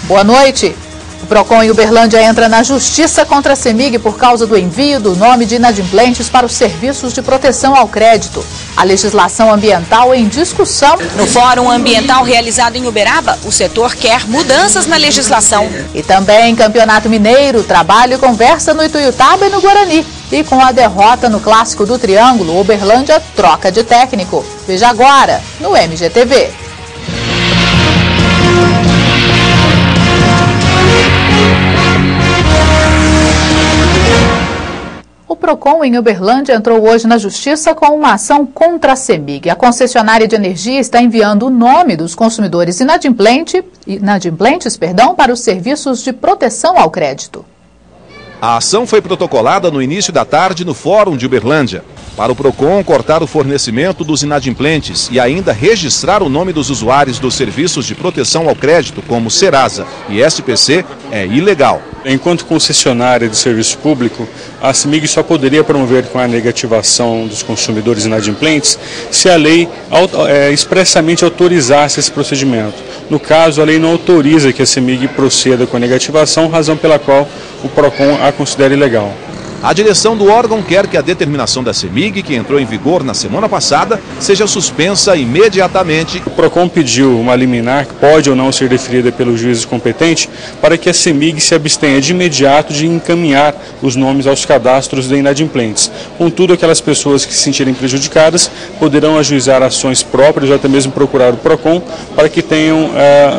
Boa noite. O PROCON em Uberlândia entra na justiça contra a CEMIG por causa do envio do nome de inadimplentes para os serviços de proteção ao crédito. A legislação ambiental em discussão. No Fórum Ambiental realizado em Uberaba, o setor quer mudanças na legislação. E também Campeonato Mineiro, trabalho e conversa no Ituiutaba e no Guarani. E com a derrota no Clássico do Triângulo, Uberlândia troca de técnico. Veja agora no MGTV. O PROCON em Uberlândia entrou hoje na justiça com uma ação contra a CEMIG. A concessionária de energia está enviando o nome dos consumidores inadimplentes para os serviços de proteção ao crédito. A ação foi protocolada no início da tarde no Fórum de Uberlândia. Para o PROCON cortar o fornecimento dos inadimplentes e ainda registrar o nome dos usuários dos serviços de proteção ao crédito, como Serasa e SPC, é ilegal. Enquanto concessionária de serviço público, a CEMIG só poderia promover com a negativação dos consumidores inadimplentes se a lei expressamente autorizasse esse procedimento. No caso, a lei não autoriza que a CEMIG proceda com a negativação, razão pela qual o PROCON a considera ilegal. A direção do órgão quer que a determinação da CEMIG, que entrou em vigor na semana passada, seja suspensa imediatamente. O PROCON pediu uma liminar, que pode ou não ser deferida pelos juízes competentes, para que a CEMIG se abstenha de imediato de encaminhar os nomes aos cadastros de inadimplentes. Contudo, aquelas pessoas que se sentirem prejudicadas poderão ajuizar ações próprias ou até mesmo procurar o PROCON para que tenham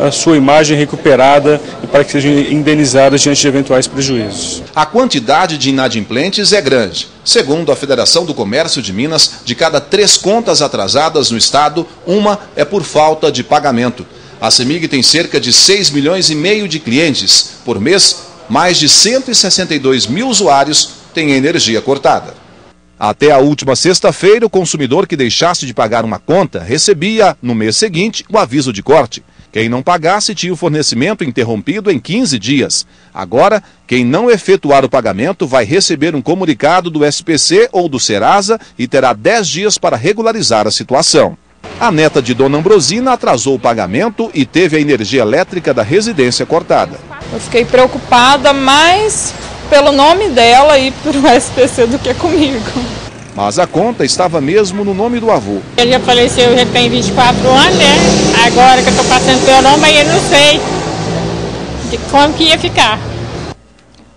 a sua imagem recuperada e para que sejam indenizadas diante de eventuais prejuízos. A quantidade de inadimplentes é grande. Segundo a Federação do Comércio de Minas, de cada 3 contas atrasadas no estado, uma é por falta de pagamento. A CEMIG tem cerca de 6,5 milhões de clientes. Por mês, mais de 162 mil usuários têm energia cortada. Até a última sexta-feira, o consumidor que deixasse de pagar uma conta recebia, no mês seguinte, o aviso de corte. Quem não pagasse tinha o fornecimento interrompido em 15 dias. Agora, quem não efetuar o pagamento vai receber um comunicado do SPC ou do Serasa e terá 10 dias para regularizar a situação. A neta de Dona Ambrosina atrasou o pagamento e teve a energia elétrica da residência cortada. Eu fiquei preocupada mais pelo nome dela e pelo SPC do que comigo. Mas a conta estava mesmo no nome do avô. Ele já faleceu, já tem 24 anos, né? Agora que eu estou passando pelo nome, aí eu não sei de como que ia ficar.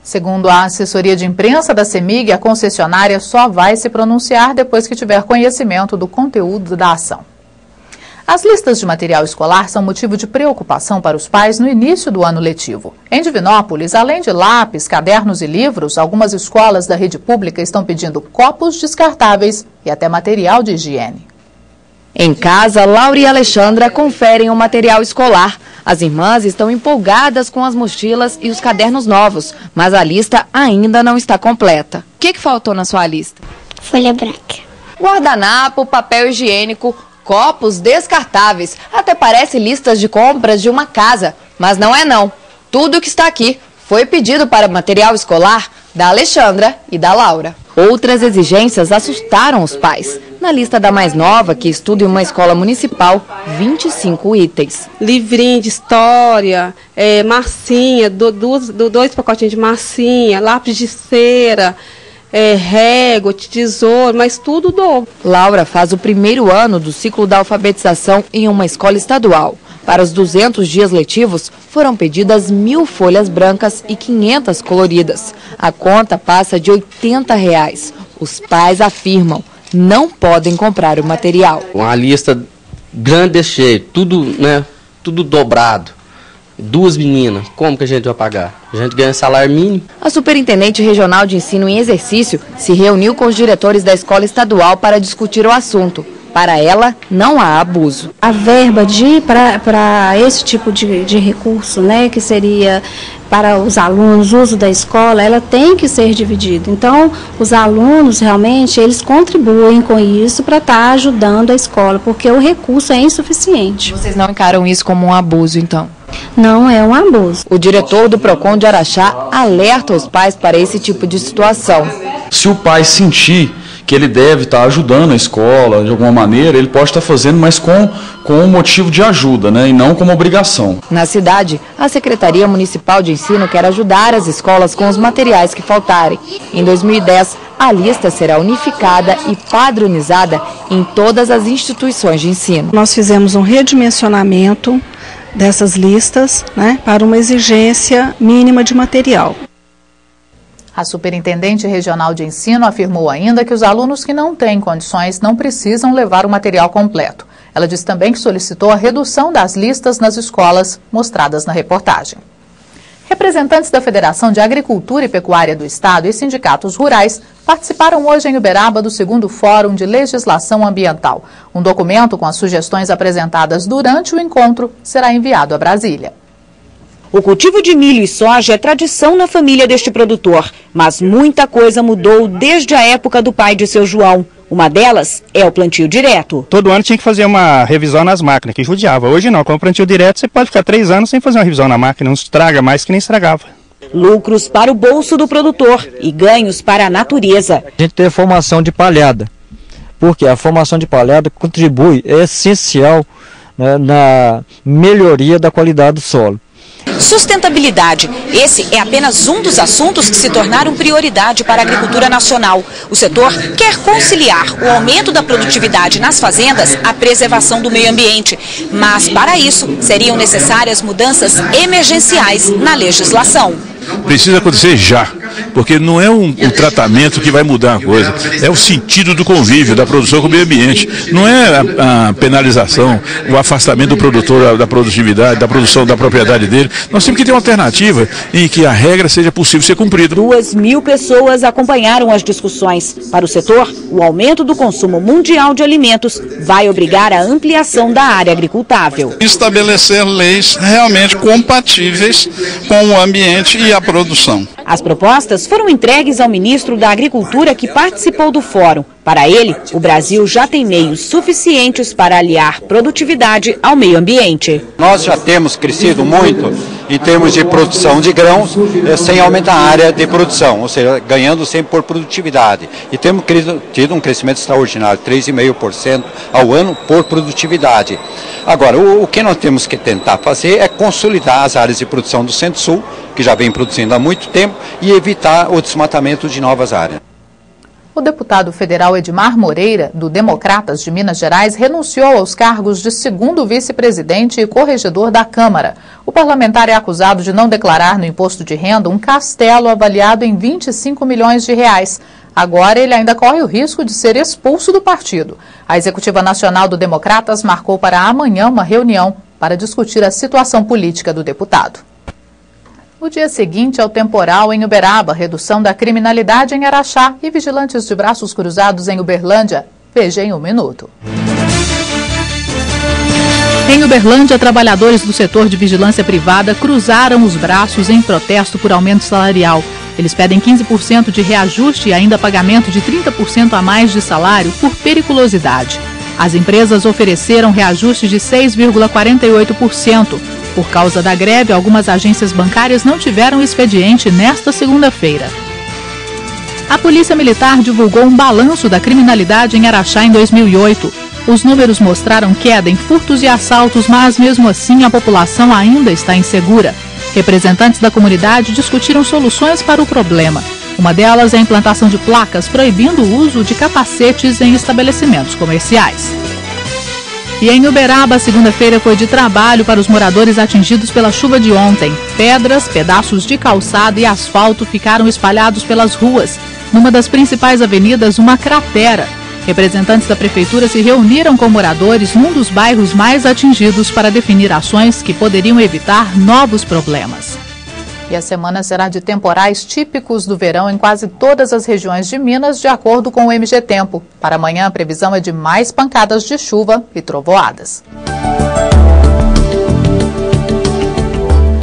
Segundo a assessoria de imprensa da CEMIG, a concessionária só vai se pronunciar depois que tiver conhecimento do conteúdo da ação. As listas de material escolar são motivo de preocupação para os pais no início do ano letivo. Em Divinópolis, além de lápis, cadernos e livros, algumas escolas da rede pública estão pedindo copos descartáveis e até material de higiene. Em casa, Laura e Alexandra conferem o material escolar. As irmãs estão empolgadas com as mochilas e os cadernos novos, mas a lista ainda não está completa. O que faltou na sua lista? Folha branca. Guardanapo, papel higiênico, copos descartáveis. Até parece listas de compras de uma casa, mas não é não. Tudo que está aqui foi pedido para material escolar da Alexandra e da Laura. Outras exigências assustaram os pais. Na lista da mais nova, que estuda em uma escola municipal, 25 itens. Livrinho de história, massinha, 2 pacotinhos de massinha, lápis de cera, régua, tesouro, mas tudo novo. Laura faz o primeiro ano do ciclo da alfabetização em uma escola estadual. Para os 200 dias letivos, foram pedidas 1.000 folhas brancas e 500 coloridas. A conta passa de R$80. Os pais afirmam, não podem comprar o material. Uma lista grande desse jeito, tudo dobrado. 2 meninas, como que a gente vai pagar? A gente ganha salário mínimo. A superintendente regional de ensino em exercício se reuniu com os diretores da escola estadual para discutir o assunto. Para ela, não há abuso. A verba para esse tipo de recurso, que seria para os alunos, o uso da escola, ela tem que ser dividida. Então, os alunos realmente, eles contribuem com isso para estar ajudando a escola, porque o recurso é insuficiente. Vocês não encaram isso como um abuso, então? Não é um abuso. O diretor do PROCON de Araxá alerta os pais para esse tipo de situação. Se o pai sentir que ele deve estar ajudando a escola de alguma maneira, ele pode estar fazendo, mas com um motivo de ajuda, né, e não como obrigação. Na cidade, a Secretaria Municipal de Ensino quer ajudar as escolas com os materiais que faltarem. Em 2010, a lista será unificada e padronizada em todas as instituições de ensino. Nós fizemos um redimensionamento dessas listas, né, para uma exigência mínima de material. A Superintendente Regional de Ensino afirmou ainda que os alunos que não têm condições não precisam levar o material completo. Ela disse também que solicitou a redução das listas nas escolas mostradas na reportagem. Representantes da Federação de Agricultura e Pecuária do Estado e sindicatos rurais participaram hoje em Uberaba do 2º Fórum de Legislação Ambiental. Um documento com as sugestões apresentadas durante o encontro será enviado a Brasília. O cultivo de milho e soja é tradição na família deste produtor, mas muita coisa mudou desde a época do pai de seu João. Uma delas é o plantio direto. Todo ano tinha que fazer uma revisão nas máquinas, que judiava. Hoje não, com o plantio direto você pode ficar 3 anos sem fazer uma revisão na máquina, não estraga mais que nem estragava. Lucros para o bolso do produtor e ganhos para a natureza. A gente tem a formação de palhada, porque a formação de palhada contribui, é essencial, né, na melhoria da qualidade do solo. Sustentabilidade. Esse é apenas um dos assuntos que se tornaram prioridade para a agricultura nacional. O setor quer conciliar o aumento da produtividade nas fazendas à preservação do meio ambiente. Mas, para isso, seriam necessárias mudanças emergenciais na legislação. Precisa acontecer já, porque não é um tratamento que vai mudar a coisa, é o sentido do convívio, da produção com o meio ambiente. Não é a penalização, o afastamento do produtor da produtividade, da produção da propriedade dele. Nós temos que ter uma alternativa em que a regra seja possível ser cumprida. 2.000 pessoas acompanharam as discussões. Para o setor, o aumento do consumo mundial de alimentos vai obrigar a ampliação da área agricultável. Estabelecer leis realmente compatíveis com o ambiente e a produção. As propostas foram entregues ao ministro da Agricultura que participou do fórum. Para ele, o Brasil já tem meios suficientes para aliar produtividade ao meio ambiente. Nós já temos crescido muito em termos de produção de grãos, sem aumentar a área de produção, ou seja, ganhando sempre por produtividade. E temos tido um crescimento extraordinário, 3,5% ao ano por produtividade. Agora, o que nós temos que tentar fazer é consolidar as áreas de produção do Centro-Sul, que já vem produzindo há muito tempo, e evitar o desmatamento de novas áreas. O deputado federal Edmar Moreira, do Democratas de Minas Gerais, renunciou aos cargos de 2º vice-presidente e corregedor da Câmara. O parlamentar é acusado de não declarar no imposto de renda um castelo avaliado em 25 milhões de reais. Agora ele ainda corre o risco de ser expulso do partido. A Executiva Nacional do Democratas marcou para amanhã uma reunião para discutir a situação política do deputado. O dia seguinte ao temporal em Uberaba, redução da criminalidade em Araxá e vigilantes de braços cruzados em Uberlândia. Veja em 1 minuto. Em Uberlândia, trabalhadores do setor de vigilância privada cruzaram os braços em protesto por aumento salarial. Eles pedem 15% de reajuste e ainda pagamento de 30% a mais de salário por periculosidade. As empresas ofereceram reajuste de 6,48%. Por causa da greve, algumas agências bancárias não tiveram expediente nesta segunda-feira. A Polícia Militar divulgou um balanço da criminalidade em Araxá em 2008. Os números mostraram queda em furtos e assaltos, mas mesmo assim a população ainda está insegura. Representantes da comunidade discutiram soluções para o problema. Uma delas é a implantação de placas proibindo o uso de capacetes em estabelecimentos comerciais. E em Uberaba, a segunda-feira foi de trabalho para os moradores atingidos pela chuva de ontem. Pedras, pedaços de calçada e asfalto ficaram espalhados pelas ruas. Numa das principais avenidas, uma cratera. Representantes da prefeitura se reuniram com moradores num dos bairros mais atingidos para definir ações que poderiam evitar novos problemas. E a semana será de temporais típicos do verão em quase todas as regiões de Minas, de acordo com o MG Tempo. Para amanhã, a previsão é de mais pancadas de chuva e trovoadas.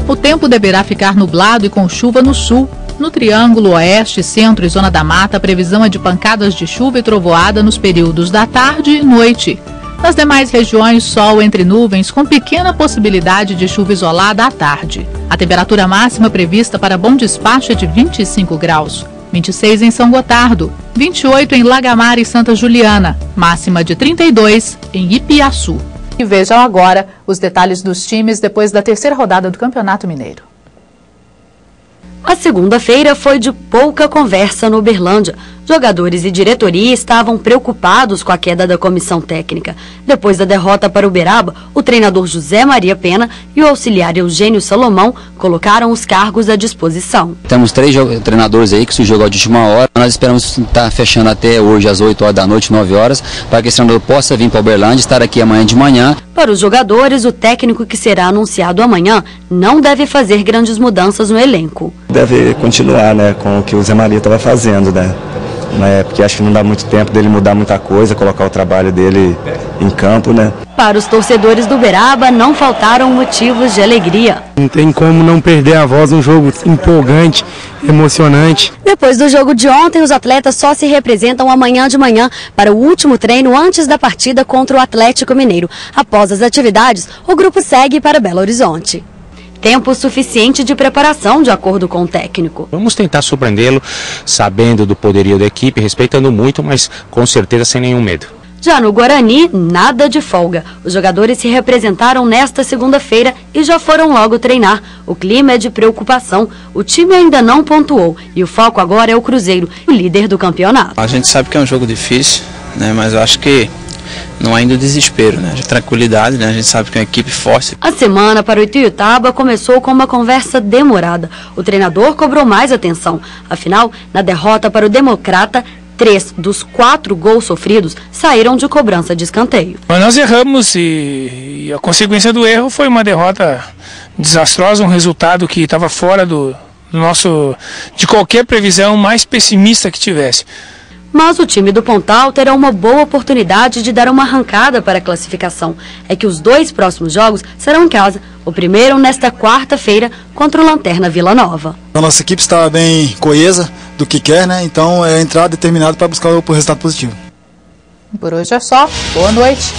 O tempo deverá ficar nublado e com chuva no sul. No Triângulo Oeste, Centro e Zona da Mata, a previsão é de pancadas de chuva e trovoada nos períodos da tarde e noite. Nas demais regiões, sol entre nuvens, com pequena possibilidade de chuva isolada à tarde. A temperatura máxima prevista para Bom Despacho é de 25 graus. 26 em São Gotardo, 28 em Lagamar e Santa Juliana, máxima de 32 em Ipiaçu. E vejam agora os detalhes dos times depois da terceira rodada do Campeonato Mineiro. A segunda-feira foi de pouca conversa no Uberlândia. Jogadores e diretoria estavam preocupados com a queda da comissão técnica. Depois da derrota para o Uberaba, o treinador José Maria Pena e o auxiliar Eugênio Salomão colocaram os cargos à disposição. Temos 3 treinadores aí que se jogou de última hora. Nós esperamos estar fechando até hoje às 8 horas da noite, 9 horas, para que esse treinador possa vir para o Uberlândia e estar aqui amanhã de manhã. Para os jogadores, o técnico que será anunciado amanhã não deve fazer grandes mudanças no elenco. Deve continuar, né, com o que o Zé Maria estava fazendo, né? Porque acho que não dá muito tempo dele mudar muita coisa, colocar o trabalho dele em campo, né? Para os torcedores do Uberaba, não faltaram motivos de alegria. Não tem como não perder a voz, um jogo empolgante, emocionante. Depois do jogo de ontem, os atletas só se representam amanhã de manhã para o último treino antes da partida contra o Atlético Mineiro. Após as atividades, o grupo segue para Belo Horizonte. Tempo suficiente de preparação, de acordo com o técnico. Vamos tentar surpreendê-lo, sabendo do poderio da equipe, respeitando muito, mas com certeza sem nenhum medo. Já no Guarani, nada de folga. Os jogadores se representaram nesta segunda-feira e já foram logo treinar. O clima é de preocupação. O time ainda não pontuou e o foco agora é o Cruzeiro, o líder do campeonato. A gente sabe que é um jogo difícil, né, mas eu acho que não há ainda o desespero, né? De tranquilidade, né? A gente sabe que é uma equipe forte. A semana para o Ituiutaba começou com uma conversa demorada. O treinador cobrou mais atenção. Afinal, na derrota para o Democrata, 3 dos 4 gols sofridos saíram de cobrança de escanteio. Mas nós erramos e a consequência do erro foi uma derrota desastrosa, um resultado que estava fora de qualquer previsão mais pessimista que tivesse. Mas o time do Pontal terá uma boa oportunidade de dar uma arrancada para a classificação. É que os 2 próximos jogos serão em casa. O primeiro nesta quarta-feira contra o Lanterna Vila Nova. A nossa equipe está bem coesa do que quer, né? Então é entrar determinado para buscar o resultado positivo. Por hoje é só. Boa noite.